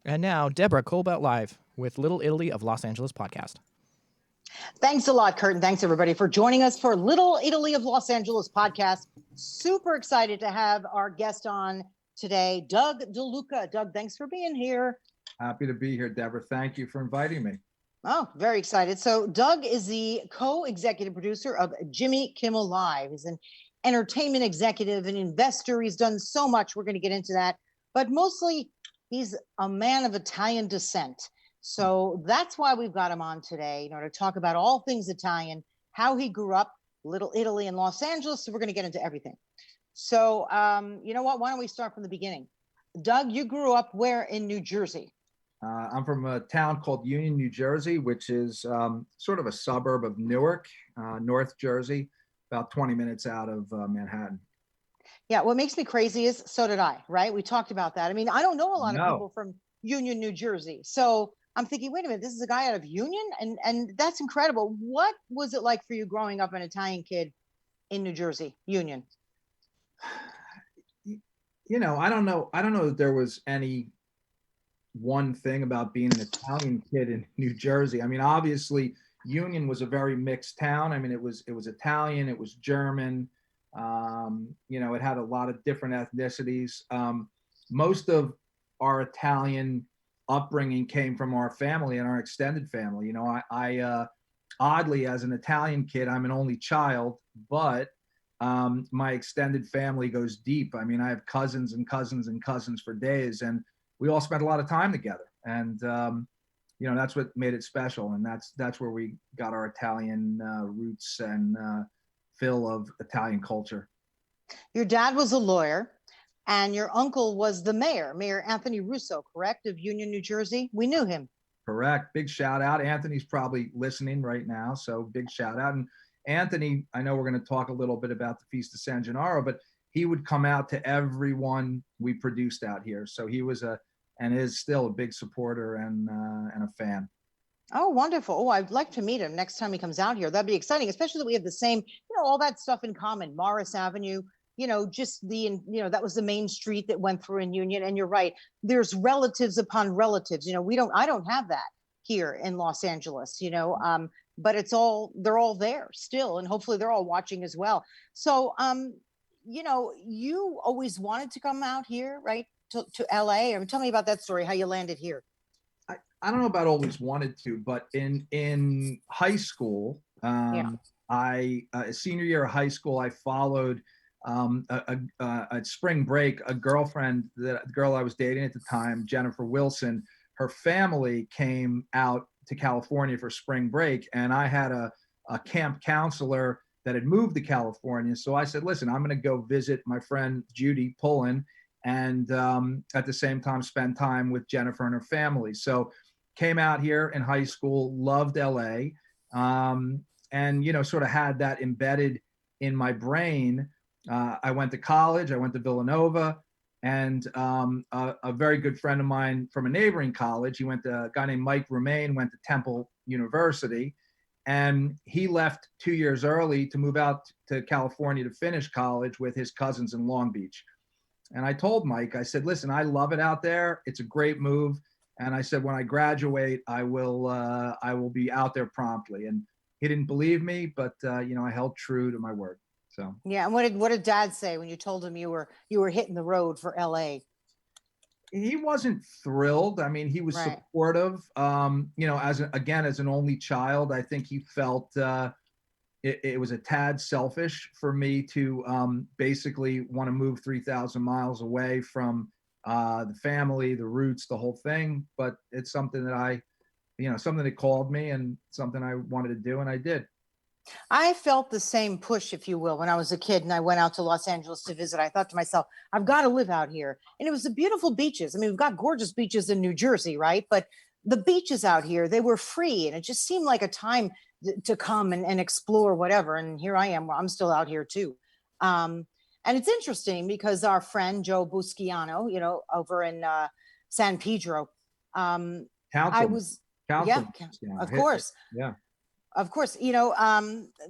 And now, Deborah Kobylt live with Little Italy of Los Angeles podcast. Thanks a lot, Kurt, and thanks everybody for joining us for Little Italy of Los Angeles podcast. Super excited to have our guest on today, Doug DeLuca. Doug, thanks for being here. Happy to be here, Deborah. Thank you for inviting me. Oh, very excited. So Doug is the co-executive producer of Jimmy Kimmel Live. He's an entertainment executive, an investor. He's done so much. We're going to get into that. But mostly, he's a man of Italian descent. So that's why we've got him on today, to talk about all things Italian, how he grew up, Little Italy in Los Angeles. So we're going to get into everything. So you know what? Why don't we start from the beginning? Doug, you grew up where in New Jersey? I'm from a town called Union, New Jersey, which is sort of a suburb of Newark, North Jersey, about 20 minutes out of Manhattan. Yeah, what makes me crazy is so did I, right? We talked about that. I mean, I don't know a lot of people from Union, New Jersey. So I'm thinking, wait a minute, this is a guy out of Union? And that's incredible. What was it like for you growing up an Italian kid in New Jersey, Union? I don't know that there was any one thing about being an Italian kid in New Jersey. I mean, obviously, Union was a very mixed town. I mean, it was Italian, it was German. It had a lot of different ethnicities. Most of our Italian upbringing came from our family and our extended family. I oddly, as an Italian kid, I'm an only child, but my extended family goes deep. I mean, I have cousins and cousins and cousins for days, and we all spent a lot of time together. And that's what made it special. And that's where we got our Italian roots and fill of Italian culture. Your dad was a lawyer. And your uncle was the mayor, Mayor Anthony Russo, correct, of Union, New Jersey? We knew him. Correct. Big shout out. Anthony's probably listening right now, so big shout out. And Anthony, I know we're going to talk a little bit about the Feast of San Gennaro, but he would come out to everyone we produced out here. So he was and is still a big supporter and a fan. Oh, wonderful. Oh, I'd like to meet him next time he comes out here. That'd be exciting, especially that we have the same, all that stuff in common. Morris Avenue. That was the main street that went through in Union. And you're right, there's relatives upon relatives. I don't have that here in Los Angeles, but they're all there still. And hopefully they're all watching as well. So, you always wanted to come out here, right? To LA. Tell me about that story, how you landed here. I don't know about always wanted to, but in high school, senior year of high school, I followed at spring break, a girl I was dating at the time, Jennifer Wilson, her family came out to California for spring break. And I had a camp counselor that had moved to California. So I said, listen, I'm going to go visit my friend Judy Pullen and at the same time spend time with Jennifer and her family. So came out here in high school, loved LA, and sort of had that embedded in my brain. I went to college. I went to Villanova, and a very good friend of mine from a neighboring college, a guy named Mike Romaine, went to Temple University, and he left 2 years early to move out to California to finish college with his cousins in Long Beach. And I told Mike, I said, listen, I love it out there. It's a great move. And I said, when I graduate, I will be out there promptly. And he didn't believe me, but I held true to my word. So yeah, and what did Dad say when you told him you were hitting the road for LA? He wasn't thrilled. I mean, he was supportive. As an only child, I think he felt it was a tad selfish for me to basically want to move 3,000 miles away from the family, the roots, the whole thing. But it's something that something that called me and something I wanted to do, and I did. I felt the same push, if you will, when I was a kid and I went out to Los Angeles to visit. I thought to myself, I've got to live out here. And it was the beautiful beaches. I mean, we've got gorgeous beaches in New Jersey, right? But the beaches out here, they were free. And it just seemed like a time to come and explore whatever. And here I am. I'm still out here too. And it's interesting because our friend Joe Busciano, over in San Pedro, Council. of course. Yeah. Of course,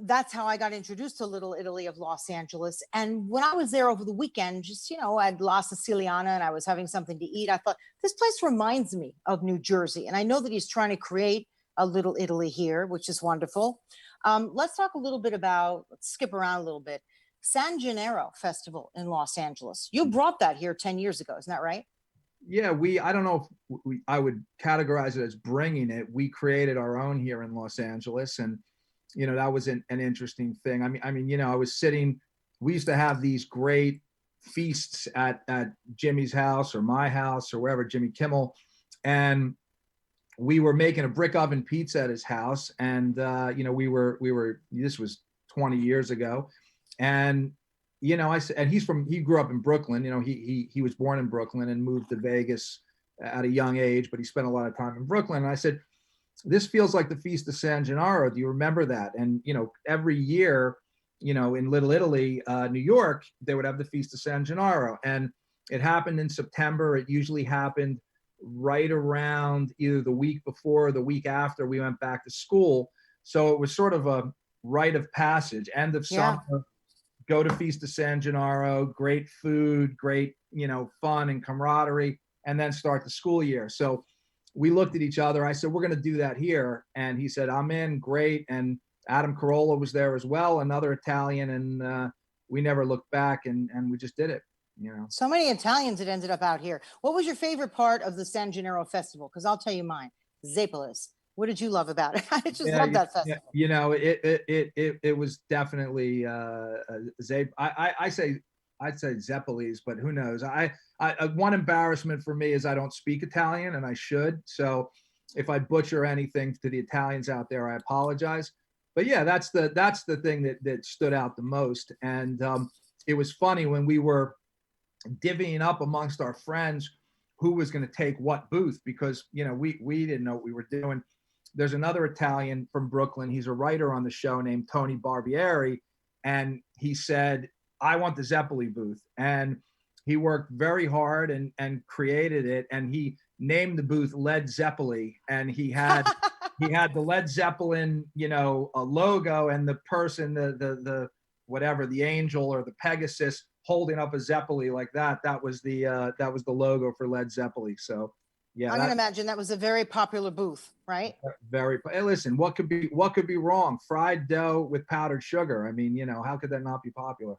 that's how I got introduced to Little Italy of Los Angeles. And when I was there over the weekend, just, I'd lost Siciliana and I was having something to eat. I thought, this place reminds me of New Jersey. And I know that he's trying to create a Little Italy here, which is wonderful. Let's talk a little bit about, let's skip around a little bit. San Gennaro Festival in Los Angeles. You brought that here 10 years ago, isn't that right? Yeah, I don't know if I would categorize it as bringing it. We created our own here in Los Angeles, and that was an interesting thing. I was sitting. We used to have these great feasts at Jimmy's house or my house or wherever, Jimmy Kimmel, and we were making a brick oven pizza at his house, and we were. This was 20 years ago, and I said, and he grew up in Brooklyn. He was born in Brooklyn and moved to Vegas at a young age, but he spent a lot of time in Brooklyn. And I said, this feels like the Feast of San Gennaro. Do you remember that? And, every year, in Little Italy, New York, they would have the Feast of San Gennaro. And it happened in September. It usually happened right around either the week before or the week after we went back to school. So it was sort of a rite of passage, end of summer. Go to Feast of San Gennaro, great food, great, fun and camaraderie, and then start the school year. So we looked at each other. I said, we're going to do that here. And he said, I'm in, great. And Adam Carolla was there as well, another Italian. And we never looked back, and we just did it, So many Italians that ended up out here. What was your favorite part of the San Gennaro Festival? Because I'll tell you mine, Zepolis. What did you love about it? I just love that festival. It was definitely I'd say Zeppelis, but who knows? One embarrassment for me is I don't speak Italian, and I should. So if I butcher anything to the Italians out there, I apologize. But yeah, that's the thing that stood out the most. And it was funny when we were divvying up amongst our friends who was going to take what booth, because we didn't know what we were doing. There's another Italian from Brooklyn. He's a writer on the show named Tony Barbieri. And he said, I want the Zeppeli booth. And he worked very hard and created it. And he named the booth Led Zeppeli. And he had the Led Zeppelin, a logo, and the person, the whatever, the angel or the Pegasus holding up a Zeppeli like that. That was the logo for Led Zeppeli. So yeah, I'm going to imagine that was a very popular booth, right? Very. Hey, listen, what could be wrong? Fried dough with powdered sugar. I mean, how could that not be popular?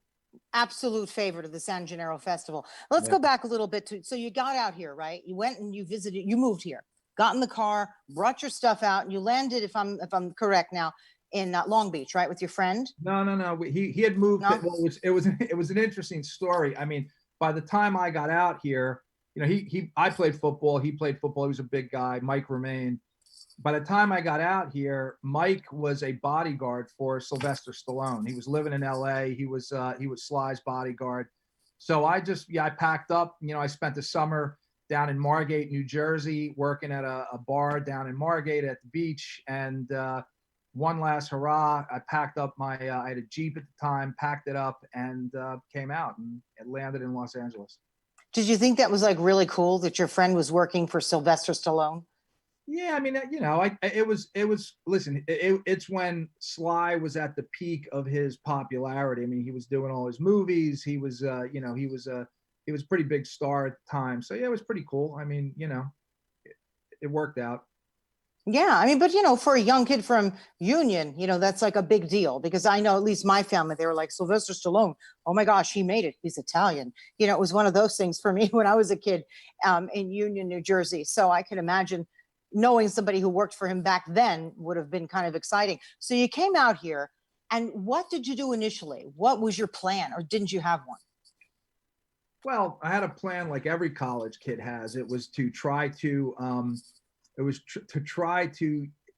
Absolute favorite of the San Gennaro Festival. Let's go back a little bit so you got out here, right? You went and you visited, you moved here, got in the car, brought your stuff out, and you landed, if I'm correct now, in Long Beach, right, with your friend? No. He had moved. No? Well, it was an interesting story. I mean, by the time I got out here, I played football. He played football. He was a big guy, Mike Remain. By the time I got out here, Mike was a bodyguard for Sylvester Stallone. He was living in LA. He was Sly's bodyguard. So I packed up. I spent the summer down in Margate, New Jersey, working at a bar down in Margate at the beach. And one last hurrah, I packed up I had a Jeep at the time, packed it up, and came out, and it landed in Los Angeles. Did you think that was like really cool that your friend was working for Sylvester Stallone? Yeah, I mean, it was. Listen, it's when Sly was at the peak of his popularity. I mean, he was doing all his movies. He was a pretty big star at the time. So yeah, it was pretty cool. I mean, it worked out. Yeah, I mean, but for a young kid from Union, that's like a big deal, because I know at least my family, they were like, Sylvester Stallone, oh my gosh, he made it. He's Italian. It was one of those things for me when I was a kid in Union, New Jersey. So I can imagine knowing somebody who worked for him back then would have been kind of exciting. So you came out here, and what did you do initially? What was your plan, or didn't you have one? Well, I had a plan like every college kid has. It was to try to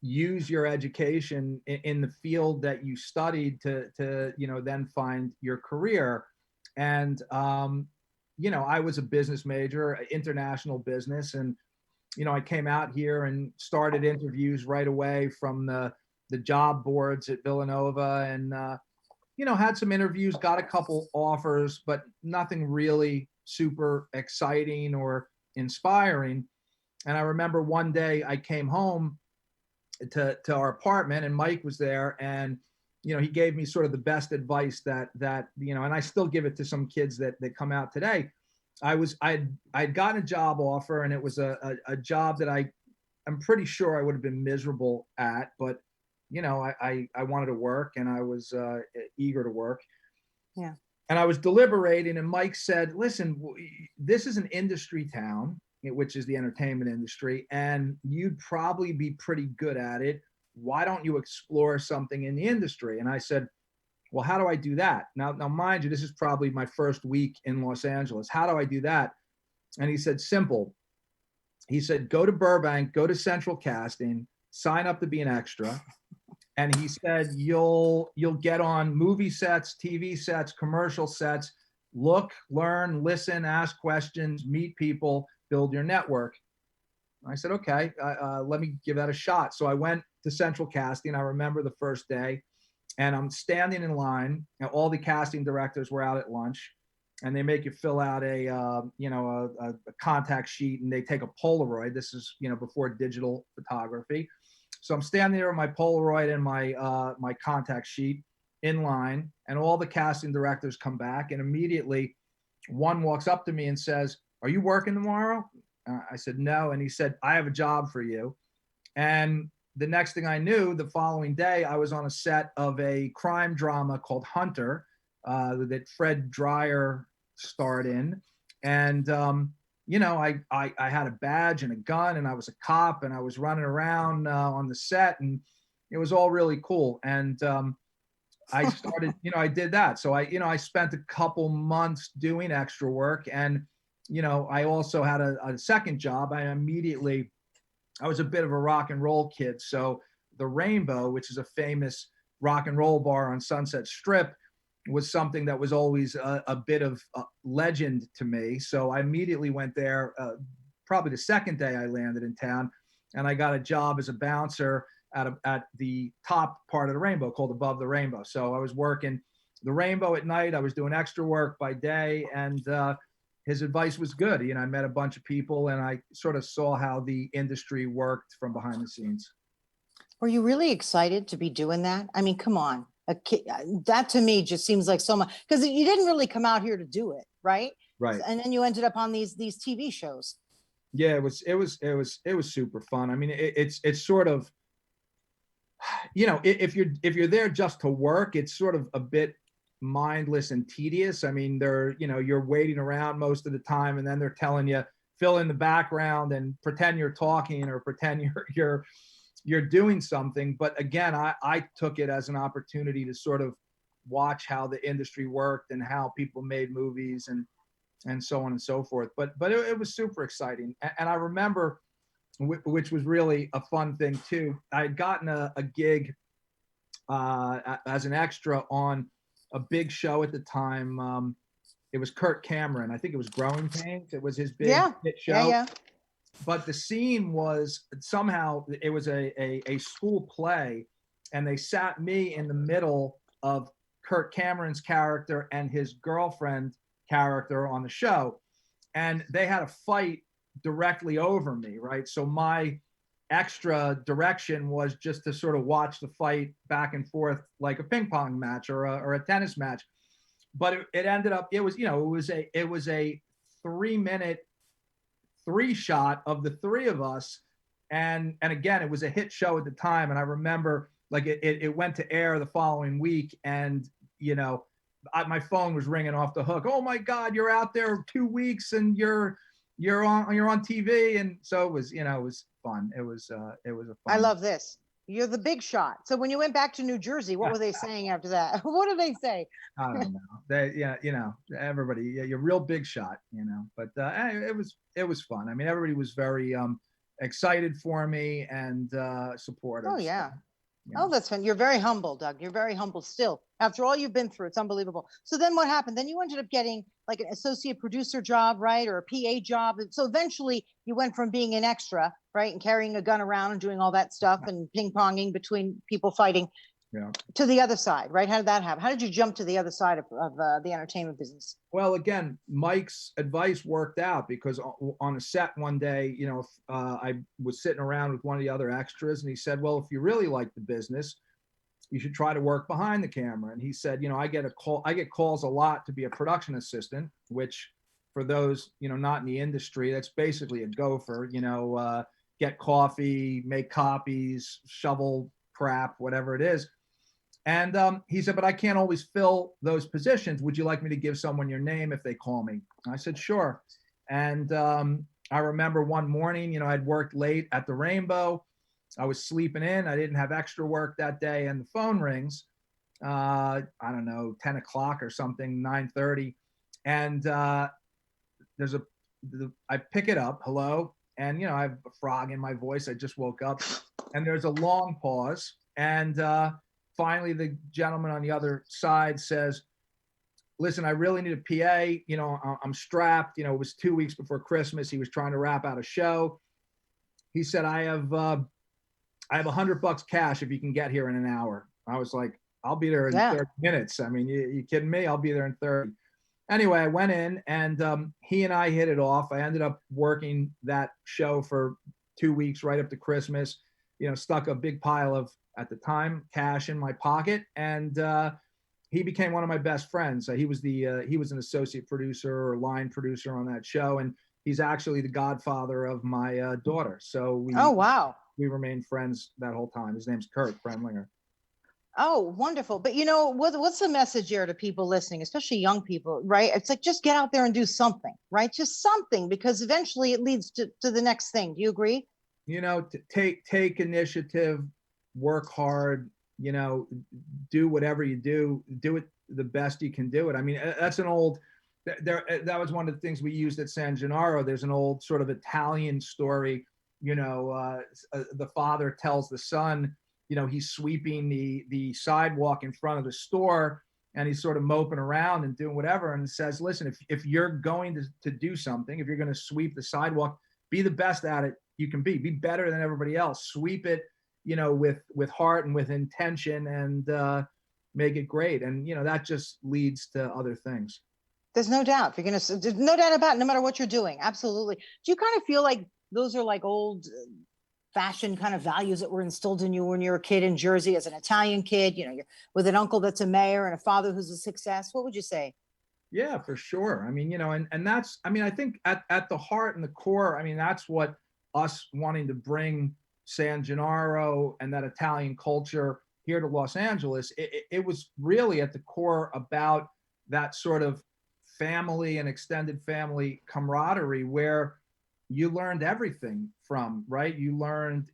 use your education in the field that you studied to then find your career. And I was a business major, international business, and I came out here and started interviews right away from the job boards at Villanova, and had some interviews, got a couple offers, but nothing really super exciting or inspiring. And I remember one day I came home to our apartment, and Mike was there, and he gave me sort of the best advice that and I still give it to some kids that come out today. I'd gotten a job offer, and it was a job that I'm pretty sure I would have been miserable at, but I wanted to work, and I was eager to work. Yeah. And I was deliberating, and Mike said, listen, this is an industry town, which is the entertainment industry, and you'd probably be pretty good at it. Why don't you explore something in the industry? And I said, well, how do I do that? Now, mind you, this is probably my first week in Los Angeles. How do I do that? And he said, simple. He said, go to Burbank, go to Central Casting, sign up to be an extra. And he said, you'll get on movie sets, TV sets, commercial sets, look, learn, listen, ask questions, meet people, build your network. I said, okay, let me give that a shot. So I went to Central Casting. I remember the first day, and I'm standing in line, and all the casting directors were out at lunch, and they make you fill out a contact sheet, and they take a Polaroid. This is, before digital photography. So I'm standing there with my Polaroid and my contact sheet in line, and all the casting directors come back, and immediately one walks up to me and says, are you working tomorrow? I said, no. And he said, I have a job for you. And the next thing I knew, the following day, I was on a set of a crime drama called Hunter that Fred Dreyer starred in. And, I had a badge and a gun, and I was a cop, and I was running around on the set, and it was all really cool. And I started, I did that. So I spent a couple months doing extra work, and I also had a second job. I was a bit of a rock and roll kid. So the Rainbow, which is a famous rock and roll bar on Sunset Strip, was something that was always a bit of a legend to me. So I immediately went there, probably the second day I landed in town, and I got a job as a bouncer at the top part of the Rainbow called Above the Rainbow. So I was working the Rainbow at night. I was doing extra work by day, and his advice was good. I met a bunch of people, and I sort of saw how the industry worked from behind the scenes. Were you really excited to be doing that? I mean, come on. That to me just seems like so much, because you didn't really come out here to do it, right? Right. And then you ended up on these TV shows. Yeah, it was super fun. I mean, it's sort of, if you're there just to work, it's sort of a bit mindless and tedious. I mean, you're waiting around most of the time, and then they're telling you fill in the background and pretend you're talking, or pretend you're doing something. But again, I took it as an opportunity to sort of watch how the industry worked and how people made movies and so on and so forth. But it was super exciting. And I remember, which was really a fun thing too, I had gotten a gig as an extra on a big show at the time. It was Kirk Cameron. I think it was Growing Pains. It was his big hit show. Yeah. But the scene was somehow, it was a school play, and they sat me in the middle of Kirk Cameron's character and his girlfriend character on the show. And they had a fight directly over me, right? So my extra direction was just to sort of watch the fight back and forth like a ping pong match or a tennis match. But it ended up, it was a 3-minute 3-shot of the three of us. And again, it was a hit show at the time. And I remember like it went to air the following week, and my phone was ringing off the hook. Oh my God, you're out there 2 weeks, and you're on TV. And so it was, it was fun. It was a fun. I love this. You're the big shot. So when you went back to New Jersey, what were they saying after that? What did they say? I don't know. Everybody, you're a real big shot, but it was fun. I mean, everybody was very excited for me and supportive. Oh yeah. So, Oh, that's fun. You're very humble, Doug. You're very humble still. After all you've been through, it's unbelievable. So then what happened? Then you ended up getting like an associate producer job, right? Or a PA job. And so eventually you went from being an extra, right? And carrying a gun around and doing all that stuff and ping-ponging between people fighting Yeah. to the other side, right? How did that happen? How did you jump to the other side of the entertainment business? Well, again, Mike's advice worked out because on a set one day, I was sitting around with one of the other extras, and he said, "Well, if you really like the business, you should try to work behind the camera." And he said, I get calls a lot to be a production assistant, which for those, not in the industry, that's basically a gopher, get coffee, make copies, shovel crap, whatever it is. And he said, "But I can't always fill those positions. Would you like me to give someone your name if they call me?" I said, "Sure." And I remember one morning, I'd worked late at the Rainbow. I was sleeping in. I didn't have extra work that day, and the phone rings. I don't know, 10 o'clock or something, 9:30, and I pick it up. Hello, and I have a frog in my voice. I just woke up, and there's a long pause, and finally the gentleman on the other side says, "Listen, I really need a PA. I'm strapped. It was 2 weeks before Christmas. He was trying to wrap out a show. He said, I have $100 cash if you can get here in an hour." I was like, "I'll be there in 30 minutes. I mean, you kidding me? I'll be there in 30." Anyway, I went in, and he and I hit it off. I ended up working that show for 2 weeks right up to Christmas, stuck a big pile of, at the time, cash in my pocket. And he became one of my best friends. He was an associate producer or line producer on that show. And he's actually the godfather of my daughter. So we remained friends that whole time. His name's Kurt Fremlinger. Oh, wonderful. But what's the message here to people listening, especially young people, right? It's like, just get out there and do something, right? Just something, because eventually it leads to the next thing. Do you agree? Take initiative, work hard, do whatever you do it the best you can do it. I mean, that's an old, that was one of the things we used at San Gennaro. There's an old sort of Italian story, the father tells the son, he's sweeping the sidewalk in front of the store, and he's sort of moping around and doing whatever, and says, "Listen, if you're going to do something, if you're going to sweep the sidewalk, be the best at it you can be better than everybody else. Sweep it, with heart and with intention, and make it great." And that just leads to other things. There's no doubt. There's no doubt about it, no matter what you're doing. Absolutely. Do you kind of feel like those are like old fashion kind of values that were instilled in you when you were a kid in Jersey, as an Italian kid? You're with an uncle that's a mayor and a father who's a success. What would you say? Yeah, for sure. I mean, and that's, I mean, I think at the heart and the core, I mean, that's what us wanting to bring San Gennaro and that Italian culture here to Los Angeles, it was really at the core about that sort of family and extended family camaraderie, where you learned everything from, right? You learned,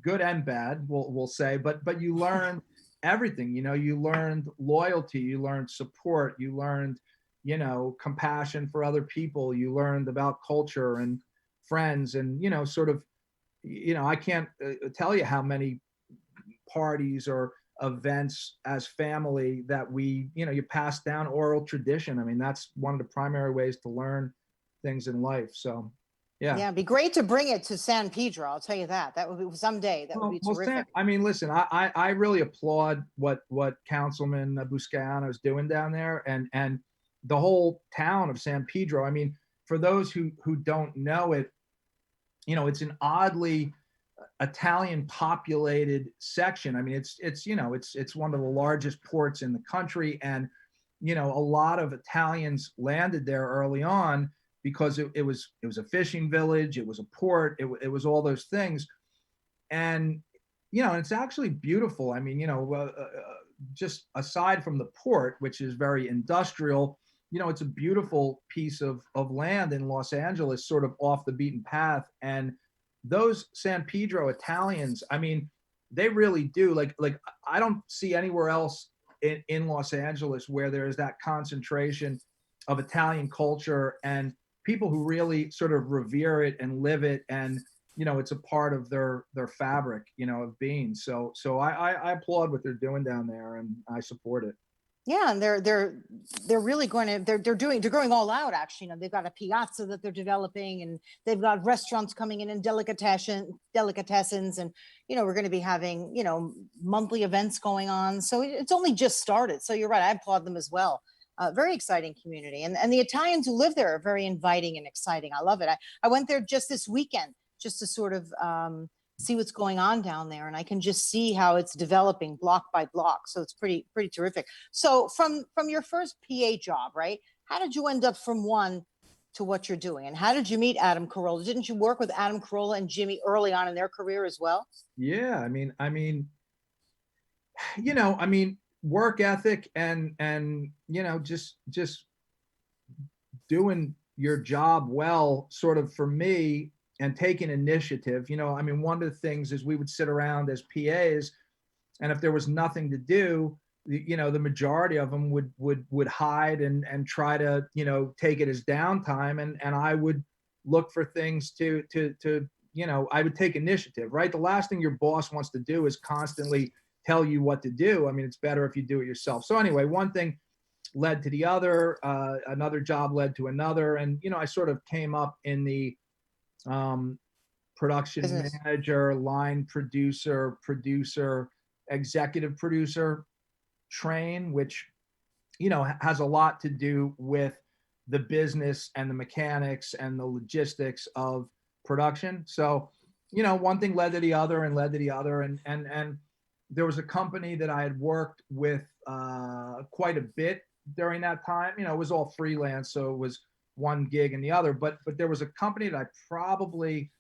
good and bad, we'll say, but you learned everything. You learned loyalty, you learned support, you learned, compassion for other people, you learned about culture and friends, and sort of, I can't tell you how many parties or events as family that we, you pass down oral tradition. I mean, that's one of the primary ways to learn things in life. So yeah, it'd be great to bring it to San Pedro. I'll tell you that. That would be someday. That would be terrific. I mean, listen, I really applaud what Councilman Buscaino is doing down there, and the whole town of San Pedro. I mean, for those who don't know it, it's an oddly Italian populated section. I mean, it's one of the largest ports in the country, and a lot of Italians landed there early on because it was a fishing village, it was a port, it was all those things, and it's actually beautiful. I mean, just aside from the port, which is very industrial, it's a beautiful piece of land in Los Angeles, sort of off the beaten path. And those San Pedro Italians, I mean, they really do, like I don't see anywhere else in Los Angeles where there is that concentration of Italian culture and people who really sort of revere it and live it, and it's a part of their fabric, of being. So I applaud what they're doing down there, and I support it. Yeah, and they're really going to they're going all out actually. You know, they've got a piazza that they're developing, and they've got restaurants coming in and delicatessens, and you know, we're going to be having, you know, monthly events going on. So it's only just started. So you're right, I applaud them as well. Very exciting community, and the Italians who live there are very inviting and exciting. I love it. I went there just this weekend just to sort of see what's going on down there, and I can just see how it's developing block by block. So it's pretty terrific. So from your first PA job, right? How did you end up from one to what you're doing, and how did you meet Adam Carolla? Didn't you work with Adam Carolla and Jimmy early on in their career as well? Yeah, work ethic and just doing your job well, sort of for me, and taking initiative. One of the things is we would sit around as PAs, and if there was nothing to do, the majority of them would hide and try to take it as downtime, and I would look for things to I would take initiative. Right, the last thing your boss wants to do is constantly tell you what to do. It's better if you do it yourself. So anyway, one thing led to the other, another job led to another, and I sort of came up in the production Business. manager, line producer, executive producer train, which has a lot to do with the business and the mechanics and the logistics of production. So one thing led to the other and led to the other, and there was a company that I had worked with quite a bit during that time. It was all freelance, so it was one gig and the other, but there was a company that I probably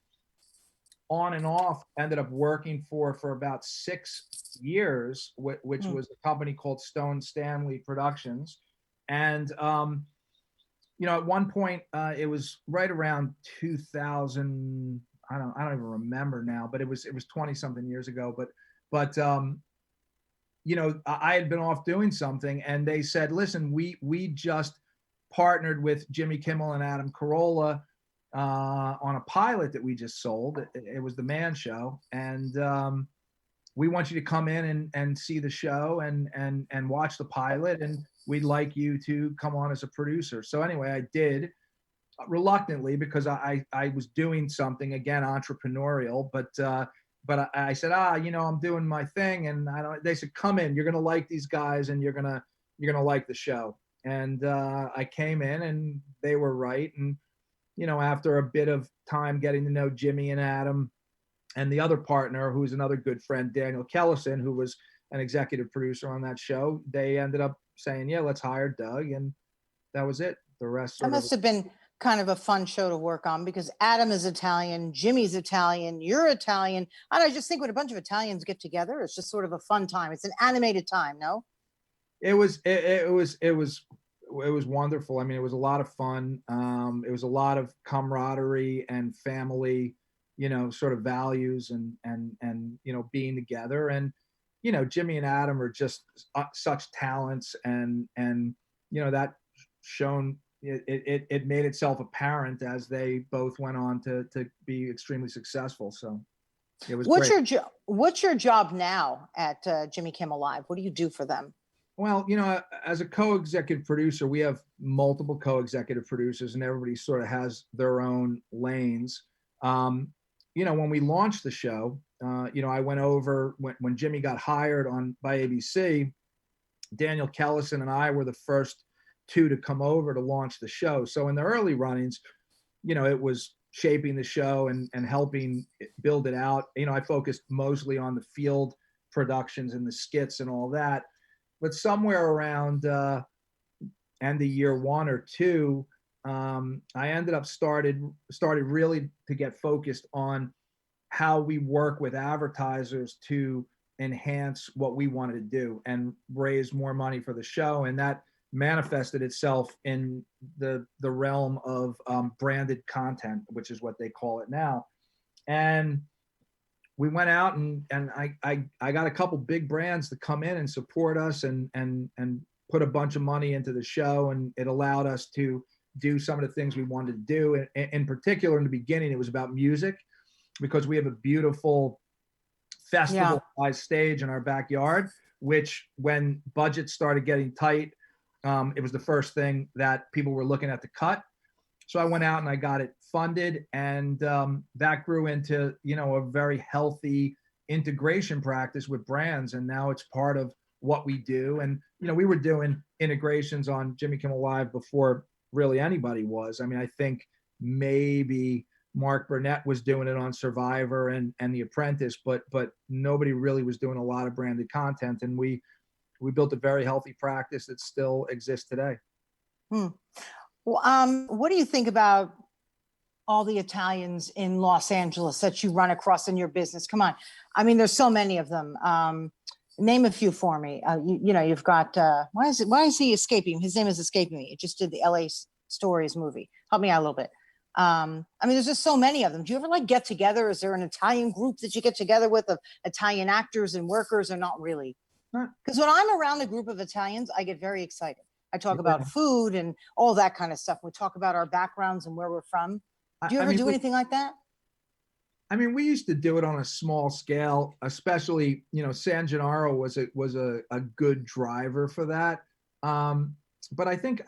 on and off ended up working for about 6 years, which was a company called Stone Stanley Productions. And at one point, it was right around 2000. I don't even remember now, but it was 20 something years ago. But I had been off doing something, and they said, "Listen, we just partnered with Jimmy Kimmel and Adam Carolla on a pilot that we just sold. It was the Man Show, and we want you to come in and see the show and watch the pilot, and we'd like you to come on as a producer." So anyway, I did, reluctantly, because I was doing something, again, entrepreneurial, but I said, I'm doing my thing, and they said, "Come in, you're gonna like these guys, and you're gonna like the show." And I came in, and they were right. And after a bit of time getting to know Jimmy and Adam and the other partner, who's another good friend, Daniel Kellison, who was an executive producer on that show, they ended up saying, "Yeah, let's hire Doug," and that was it. The rest That sort of. must have been kind of a fun show to work on, because Adam is Italian, Jimmy's Italian, you're Italian. I just think when a bunch of Italians get together, it's just sort of a fun time. It's an animated time, no? It was wonderful. It was a lot of fun. It was a lot of camaraderie and family, sort of values and being together. And Jimmy and Adam are just such talents, and that shown. It made itself apparent as they both went on to be extremely successful. So it was What's great. what's your job now at Jimmy Kimmel Live? What do you do for them? Well, as a co-executive producer, we have multiple co-executive producers, and everybody sort of has their own lanes. When we launched the show, I went over when Jimmy got hired by ABC. Daniel Kellison and I were the first two to come over to launch the show. So in the early runnings, it was shaping the show and helping build it out. I focused mostly on the field productions and the skits and all that. But somewhere around end of year 1 or 2, I ended up started really to get focused on how we work with advertisers to enhance what we wanted to do and raise more money for the show. And that manifested itself in the realm of branded content, which is what they call it now. And we went out and I got a couple big brands to come in and support us and put a bunch of money into the show, and it allowed us to do some of the things we wanted to do. In particular, in the beginning, it was about music, because we have a beautiful festival-sized stage in our backyard which when budgets started getting tight, it was the first thing that people were looking at to cut. So I went out and I got it funded, and that grew into, a very healthy integration practice with brands. And now it's part of what we do. And, we were doing integrations on Jimmy Kimmel Live before really anybody was. I mean, I think maybe Mark Burnett was doing it on Survivor and The Apprentice, but nobody really was doing a lot of branded content. And we built a very healthy practice that still exists today. Well, what do you think about all the Italians in Los Angeles that you run across in your business? Come on. I mean, there's so many of them. Name a few for me. You've got, why is he escaping? His name is escaping me. It just did the LA Stories movie. Help me out a little bit. I mean, there's just so many of them. Do you ever get together? Is there an Italian group that you get together with of Italian actors and workers, or not really? Because when I'm around a group of Italians, I get very excited. I talk about food and all that kind of stuff. We talk about our backgrounds and where we're from. Do you ever do anything like that? I mean, we used to do it on a small scale, especially, San Gennaro was a good driver for that. But I think,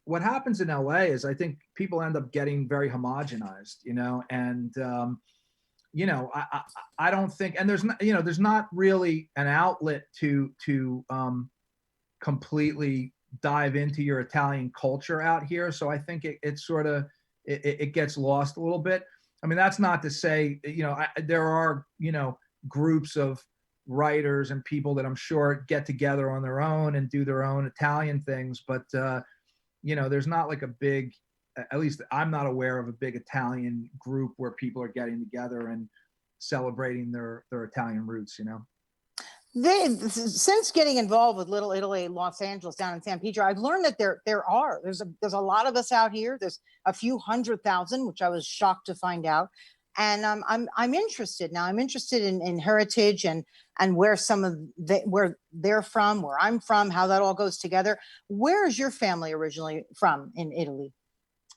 what happens in LA is I think people end up getting very homogenized, and, I don't think, and there's not really an outlet to completely dive into your Italian culture out here. So I think it sort of, it gets lost a little bit. I mean, that's not to say, there are, groups of writers and people that I'm sure get together on their own and do their own Italian things. But, there's not like a big, at least I'm not aware of a big Italian group where people are getting together and celebrating their Italian roots, Since getting involved with Little Italy Los Angeles down in San Pedro, I've learned that there's a lot of us out here. There's a few 100,000, which I was shocked to find out. And I'm interested now. I'm interested in heritage and where where they're from, where I'm from, how that all goes together. Where is your family originally from in Italy?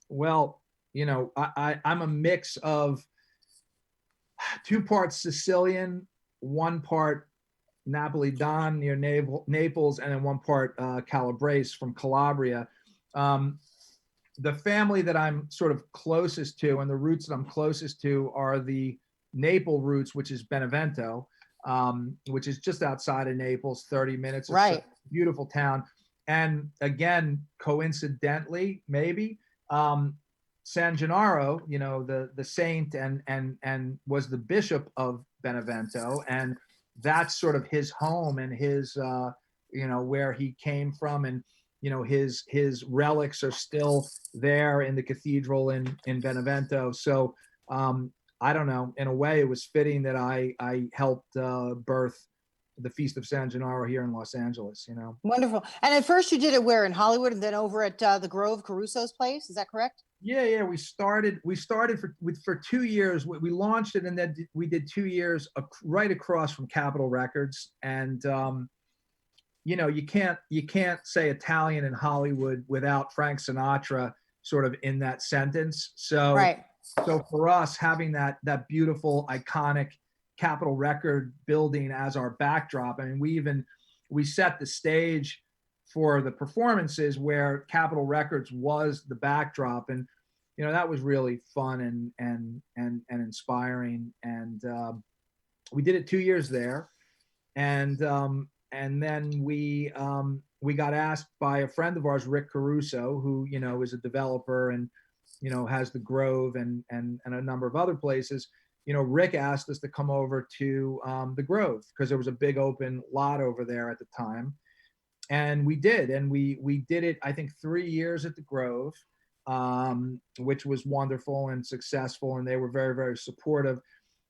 Well, I'm a mix of 2 parts Sicilian, 1 part Napoli Don near Naples, and then 1 part Calabrese from Calabria. The family that I'm sort of closest to and the roots that I'm closest to are the Naples roots, which is Benevento, which is just outside of Naples, 30 minutes. Right. It's a beautiful town. And again, coincidentally, maybe, San Gennaro, the saint and was the bishop of Benevento, and that's sort of his home and his, where he came from, and his relics are still there in the cathedral in Benevento. So I don't know. In a way, it was fitting that I helped birth the Feast of San Gennaro here in Los Angeles. Wonderful. And at first, you did it where, in Hollywood, and then over at the Grove, Caruso's place. Is that correct? Yeah. We started for 2 years. We launched it, and then we did 2 years right across from Capitol Records. And you can't say Italian in Hollywood without Frank Sinatra sort of in that sentence. So right. So for us, having that beautiful, iconic Capitol Record building as our backdrop, I mean, we set the stage for the performances where Capitol Records was the backdrop, and that was really fun and inspiring. And we did it 2 years there, and then we got asked by a friend of ours, Rick Caruso, who is a developer and has the Grove and a number of other places. Rick asked us to come over to the Grove because there was a big open lot over there at the time. And we did. And we did it, I think, 3 years at the Grove, which was wonderful and successful. And they were very, very supportive.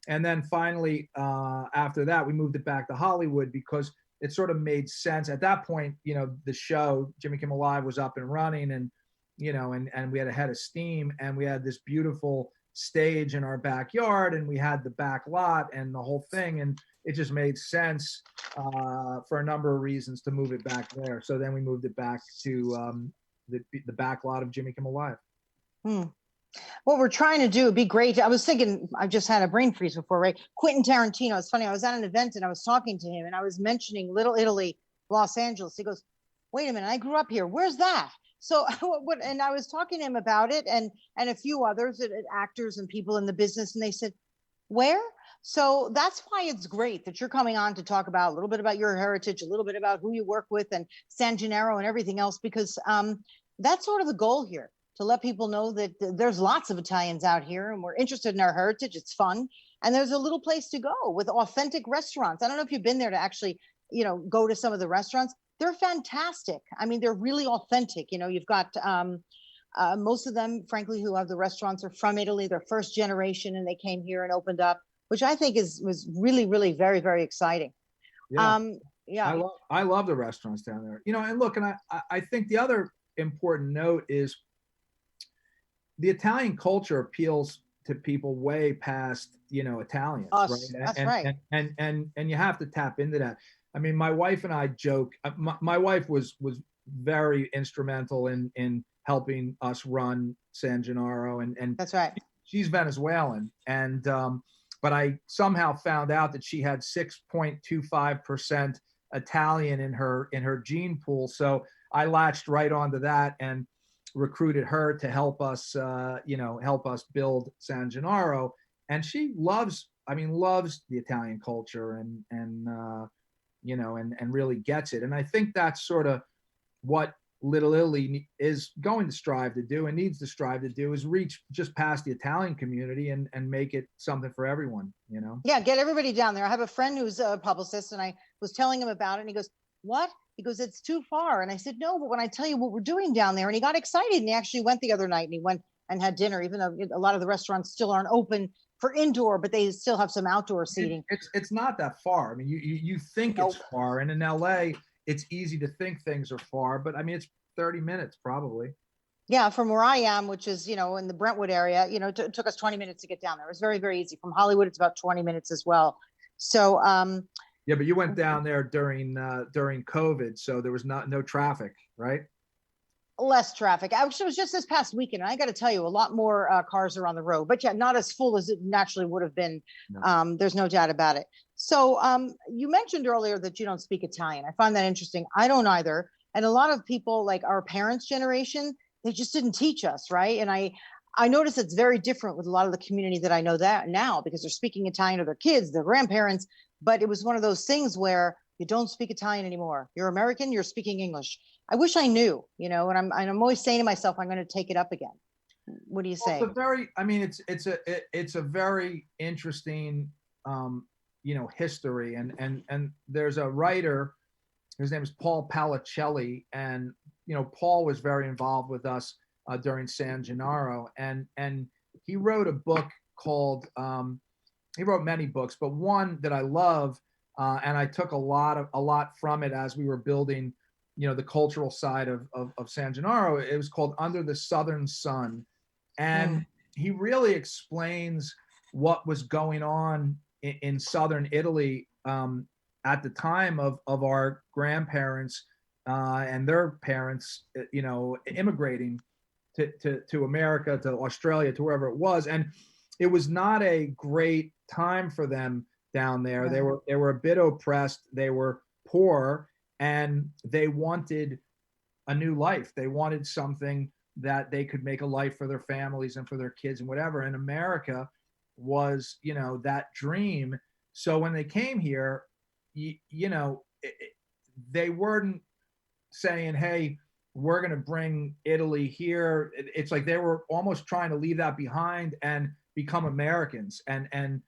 And then finally, after that, we moved it back to Hollywood because it sort of made sense. At that point, the show, Jimmy Kimmel Live, was up and running, and we had a head of steam, and we had this beautiful stage in our backyard, and we had the back lot and the whole thing, and it just made sense for a number of reasons to move it back there. So then we moved it back to the back lot of Jimmy Kimmel Live. what we're trying to do would be great. I was thinking, I just had a brain freeze before, right? Quentin Tarantino. It's funny. I was at an event and I was talking to him and I was mentioning Little Italy, Los Angeles. He goes, wait a minute, I grew up here. Where's that? So what, and I was talking to him about it and a few others, actors and people in the business. And they said, where? So that's why it's great that you're coming on to talk about a little bit about your heritage, a little bit about who you work with and San Gennaro and everything else, because that's sort of the goal here, to let people know that there's lots of Italians out here and we're interested in our heritage. It's fun. And there's a little place to go with authentic restaurants. I don't know if you've been there to actually, go to some of the restaurants. They're fantastic. I mean, they're really authentic. You've got most of them, frankly, who have the restaurants are from Italy. They're first generation and they came here and opened up, which I think was really, really very, very exciting. Yeah. Yeah. I love the restaurants down there. And look, and I think the other important note is the Italian culture appeals to people way past, Italians, Us. right? That's right. And you have to tap into that. I mean, my wife and I joke. My wife was very instrumental in helping us run San Gennaro, and That's right. she's Venezuelan, and but I somehow found out that she had 6.25% Italian in her gene pool. So I latched right onto that and recruited her to help us, help us build San Gennaro. And she loves the Italian culture and really gets it. And I think that's sort of what Little Italy is going to strive to do and needs to strive to do, is reach just past the Italian community and make it something for everyone, Yeah, get everybody down there. I have a friend who's a publicist and I was telling him about it and he goes, what? He goes, it's too far. And I said, no, but when I tell you what we're doing down there, and he got excited and he actually went the other night and he went and had dinner, even though a lot of the restaurants still aren't open for indoor, but they still have some outdoor seating. It's not that far. I mean, you think Nope. It's far, and in LA, it's easy to think things are far, but I mean, it's 30 minutes probably. Yeah, from where I am, which is, in the Brentwood area, it took us 20 minutes to get down there. It was very, very easy. From Hollywood, it's about 20 minutes as well. So, yeah, but you went down there during COVID, so there was no traffic, right? less traffic. Actually, it was just this past weekend. And I got to tell you, a lot more cars are on the road, but yeah, not as full as it naturally would have been. No. There's no doubt about it. So you mentioned earlier that you don't speak Italian. I find that interesting. I don't either. And a lot of people, like our parents' generation, they just didn't teach us, right? And I notice it's very different with a lot of the community that I know that now, because they're speaking Italian to their kids, their grandparents. But it was one of those things where you don't speak Italian anymore. You're American, you're speaking English. I wish I knew, and I'm always saying to myself, I'm going to take it up again. What do you say? It's a very interesting, history. And there's a writer, his name is Paul Palacelli. And, Paul was very involved with us during San Gennaro. And he wrote a book called, he wrote many books, but one that I love, and I took a lot from it as we were building, the cultural side of San Gennaro. It was called Under the Southern Sun. And he really explains what was going on in Southern Italy at the time of our grandparents and their parents, immigrating to America, to Australia, to wherever it was. And it was not a great time for them down there. Right. They were a bit oppressed. They were poor, and they wanted a new life. They wanted something that they could make a life for their families and for their kids and whatever. And America was, that dream. So when they came here, they weren't saying, hey, we're going to bring Italy here. It's like they were almost trying to leave that behind and become Americans and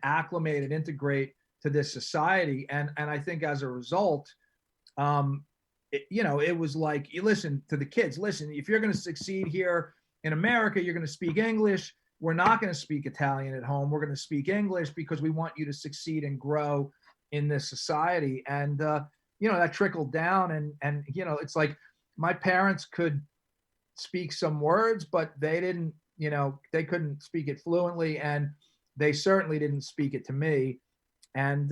acclimate and integrate to this society. And I think as a result, it was like, you listen to the kids. Listen, if you're going to succeed here in America, you're going to speak English. We're not going to speak Italian at home. We're going to speak English because we want you to succeed and grow in this society. And that trickled down. And it's like my parents could speak some words, but they didn't. They couldn't speak it fluently, and they certainly didn't speak it to me. And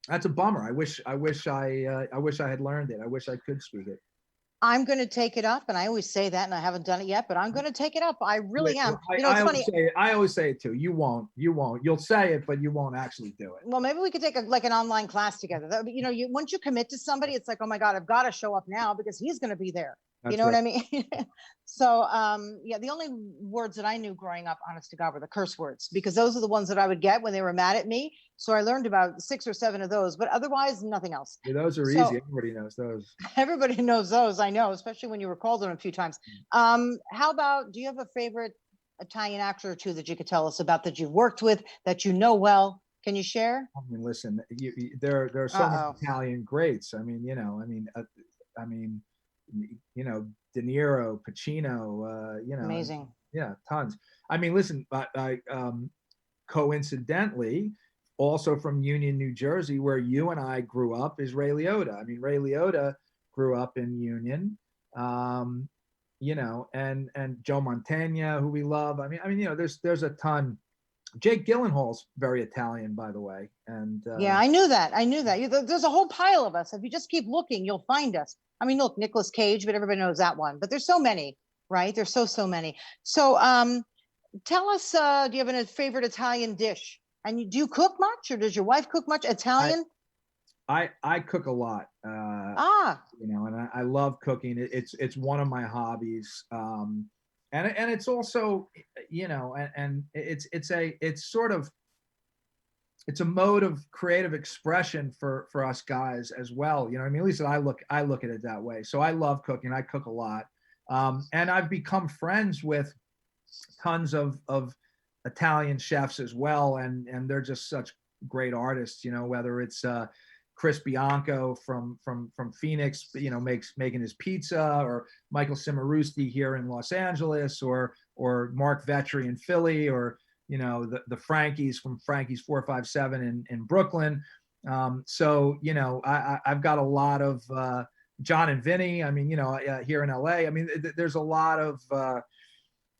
that's a bummer. I wish I had learned it. I wish I could speak it. I'm going to take it up, and I always say that, and I haven't done it yet, but I'm going to take it up. I really am. It's funny. I always say it too. You won't. You'll say it, but you won't actually do it. Well, maybe we could take like an online class together. Once you commit to somebody, it's like, oh my God, I've got to show up now because he's going to be there. That's What I right. mean? So, yeah, the only words that I knew growing up, honest to God, were the curse words, because those are the ones that I would get when they were mad at me. So I learned about 6 or 7 of those, but otherwise, nothing else. Yeah, those are So- easy. Everybody knows those. Everybody knows those, I know, especially when you were called on a few times. How about, do you have a favorite Italian actor or two that you could tell us about, that you've worked with, that you know well? Can you share? I mean, listen, there are so many Italian greats. I mean, De Niro, Pacino, Amazing. yeah, tons. I mean, listen, coincidentally, also from Union, New Jersey, where you and I grew up, is Ray Liotta. I mean, Ray Liotta grew up in Union, and Joe Mantegna, who we love. I mean, there's a ton. Jake Gyllenhaal's very Italian, by the way. And yeah, I knew that. There's a whole pile of us. If you just keep looking, you'll find us. I mean, look, Nicolas Cage, but everybody knows that one. But there's so many, right? There's so many. So tell us, do you have a favorite Italian dish? And do you cook much, or does your wife cook much Italian? I cook a lot. And I love cooking. It's one of my hobbies. And it's also, and it's a mode of creative expression for us guys as well. At least I look at it that way. So I love cooking. I cook a lot. And I've become friends with tons of Italian chefs as well. And they're just such great artists, whether it's Chris Bianco from Phoenix, making his pizza, or Michael Cimarusti here in Los Angeles, or Mark Vetri in Philly, or the Frankies from Frankie's 457 in Brooklyn. I've got a lot of John and Vinny. I mean, here in LA. I mean, there's a lot of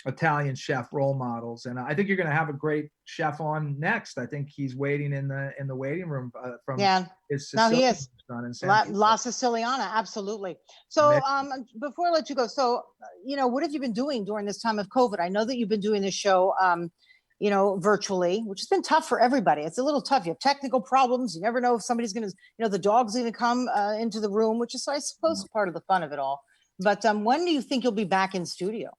Italian chef role models, and I think you're going to have a great chef on next. I think he's waiting in the waiting room from his now he is La San Siciliana, absolutely. So before I let you go, so what have you been doing during this time of COVID? I know that you've been doing this show virtually, which has been tough for everybody. It's a little tough. You have technical problems. You never know if somebody's going to, the dog's going to come into the room, which is, I suppose, part of the fun of it all. But when do you think you'll be back in studio?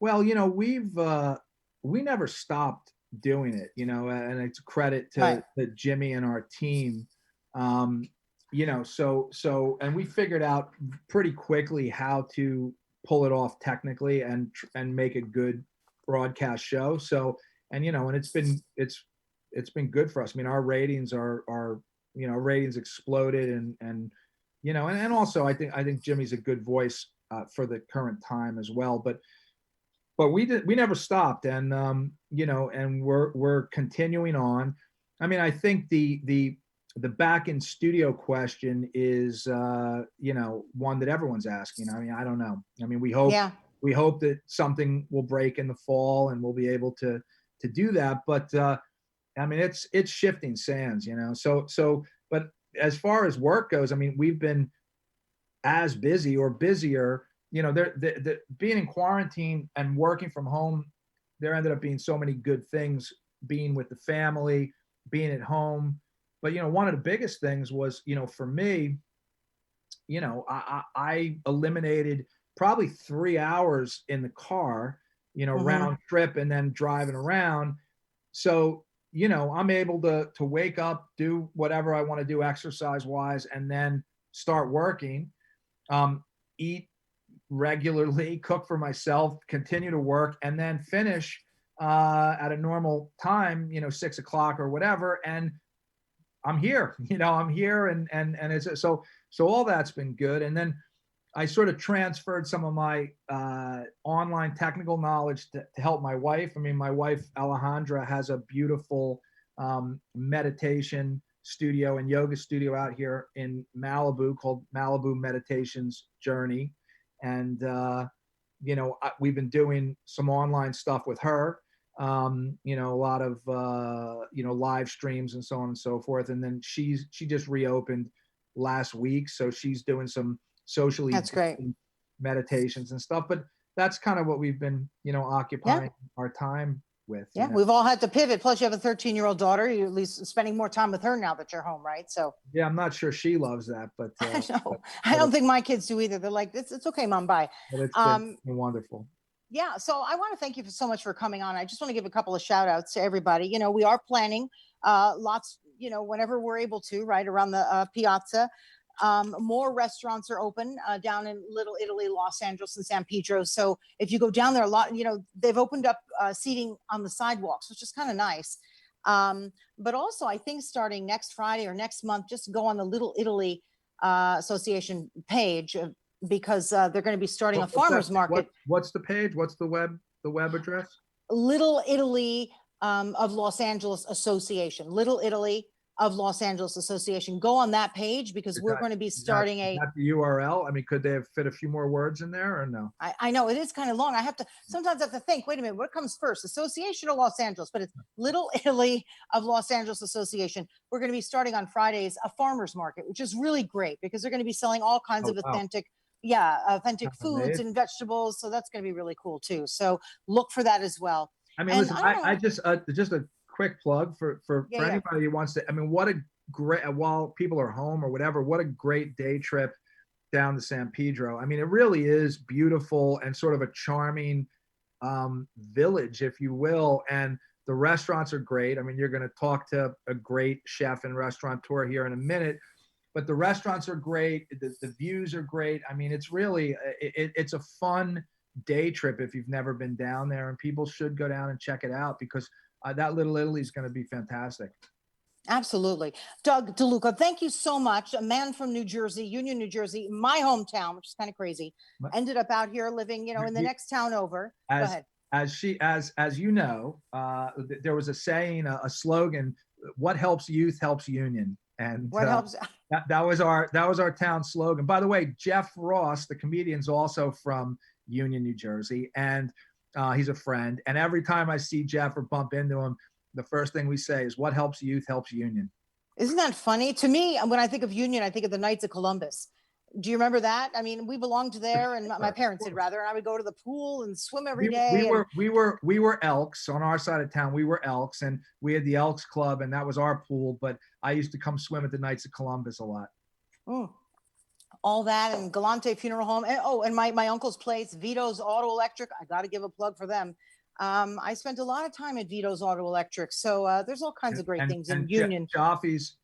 Well, we never stopped doing it, and it's a credit to Jimmy and our team. And we figured out pretty quickly how to pull it off technically and make a good broadcast show. So, and it's been good for us. I mean, our ratings are ratings exploded, and also I think Jimmy's a good voice for the current time as well. But we never stopped, and and we're continuing on. I mean, I think the back in studio question is one that everyone's asking. I mean, I don't know. I mean, we hope that something will break in the fall and we'll be able to do that. But I mean, it's shifting sands, So, but as far as work goes, I mean, we've been as busy or busier. Being in quarantine and working from home, there ended up being so many good things, being with the family, being at home. But, one of the biggest things was, for me, I eliminated probably 3 hours in the car, round trip, and then driving around. So, I'm able to wake up, do whatever I want to do exercise wise, and then start working, eat regularly, cook for myself, continue to work, and then finish at a normal time, 6 o'clock or whatever. And I'm here, I'm here. And it's so all that's been good. And then I sort of transferred some of my online technical knowledge to help my wife. I mean, my wife, Alejandra, has a beautiful meditation studio and yoga studio out here in Malibu called Malibu Meditations Journey. And, we've been doing some online stuff with her, a lot of, live streams and so on and so forth. And then she just reopened last week. So she's doing some socially That's great. meditations and stuff. But that's kind of what we've been, occupying our time with. Yeah, we've all had to pivot. Plus, you have a 13-year-old daughter. You're at least spending more time with her now that you're home, right? So yeah, I'm not sure she loves that, but I don't think my kids do either. They're like, it's okay, Mom, bye. But it's been wonderful. Yeah, so I want to thank you so much for coming on. I just want to give a couple of shout outs to everybody. We are planning lots, whenever we're able to, right around the piazza. More restaurants are open down in Little Italy, Los Angeles, and San Pedro. So if you go down there a lot, they've opened up seating on the sidewalks, which is kind of nice. But also, I think starting next Friday or next month, just go on the Little Italy Association page because they're going to be starting a farmer's market. What's the page? What's the web address? Little Italy of Los Angeles Association. Little Italy of Los Angeles Association. Go on that page because we're going to be starting is that the URL? I mean, could they have fit a few more words in there or no? I know it is kind of long. Sometimes I have to think, wait a minute, what comes first? Association of Los Angeles, but it's Little Italy of Los Angeles Association. We're going to be starting on Fridays a farmer's market, which is really great because they're going to be selling all kinds of authentic foods and vegetables. So that's going to be really cool too. So look for that as well. I mean, listen, I just a quick plug for anybody who wants to. I mean, what a great, while people are home or whatever, what a great day trip down to San Pedro. I mean, it really is beautiful and sort of a charming village, if you will. And the restaurants are great. I mean, you're going to talk to a great chef and restaurateur here in a minute, but the restaurants are great. The views are great. I mean, it's really, it's a fun day trip if you've never been down there, and people should go down and check it out because that Little Italy is going to be fantastic. Absolutely. Doug DeLuca, thank you so much. A man from New Jersey, Union, New Jersey, my hometown, which is kind of crazy. Ended up out here living, in the next town over. Go ahead. As you know, there was a saying, a slogan, what helps youth helps Union. And what helps? That was our town slogan. By the way, Jeff Ross, the comedian's also from Union, New Jersey, and he's a friend. And every time I see Jeff or bump into him, the first thing we say is, what helps youth helps Union. Isn't that funny? To me, when I think of Union, I think of the Knights of Columbus. Do you remember that? I mean, we belonged there, and my parents did rather, and I would go to the pool and swim every day. We were Elks on our side of town. We were Elks, and we had the Elks Club, and that was our pool. But I used to come swim at the Knights of Columbus a lot. All that, and Galante Funeral Home, and my uncle's place, Vito's Auto Electric. I got to give a plug for them. I spent a lot of time at Vito's Auto Electric, so there's all kinds of great things in Union. Chaffee's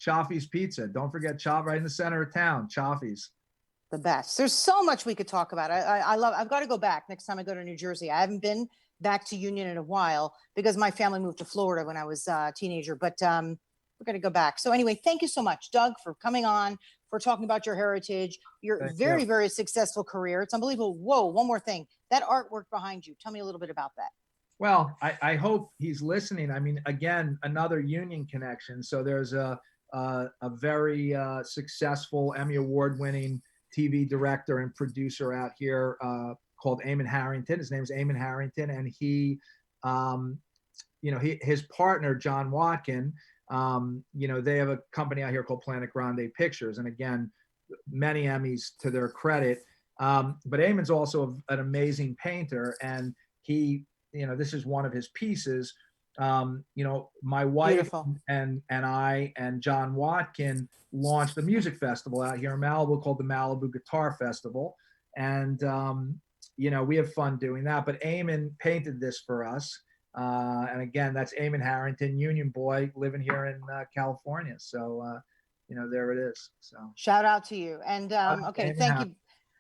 Pizza. Don't forget right in the center of town. Chaffee's. The best. There's so much we could talk about. I've got to go back next time I go to New Jersey. I haven't been back to Union in a while because my family moved to Florida when I was a teenager, but we're going to go back. So anyway, thank you so much, Doug, for coming on, for talking about your heritage, your very successful career. It's unbelievable. Whoa, one more thing. That artwork behind you. Tell me a little bit about that. Well, I hope he's listening. I mean, again, another Union connection. So there's a very successful Emmy Award-winning TV director and producer out here called Eamon Harrington. His name is Eamon Harrington, and he, his partner John Watkin, they have a company out here called Planet Grande Pictures, and again, many Emmys to their credit. But Eamon's also an amazing painter, and he, this is one of his pieces. My wife and I and John Watkin launched a music festival out here in Malibu called the Malibu Guitar Festival. And, we have fun doing that. But Eamon painted this for us. And again, that's Eamon Harrington, Union boy, living here in California. So, there it is. So shout out to you. And okay, thank you.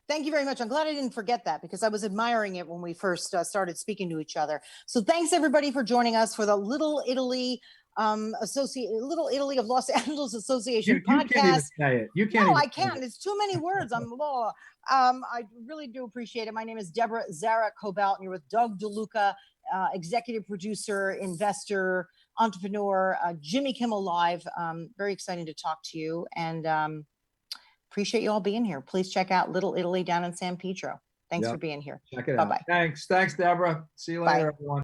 Thank you very much. I'm glad I didn't forget that because I was admiring it when we first started speaking to each other. So thanks everybody for joining us for the Little Italy Little Italy of Los Angeles Association podcast. You can't even say it. You can't. No, I can't. It's too many words. I really do appreciate it. My name is Deborah Zara Kobylt, and you're with Doug DeLuca, executive producer, investor, entrepreneur, Jimmy Kimmel Live. Very exciting to talk to you, and appreciate you all being here. Please check out Little Italy down in San Pedro. Thanks for being here. Check it out. Bye-bye. Thanks, Deborah. See you later, everyone.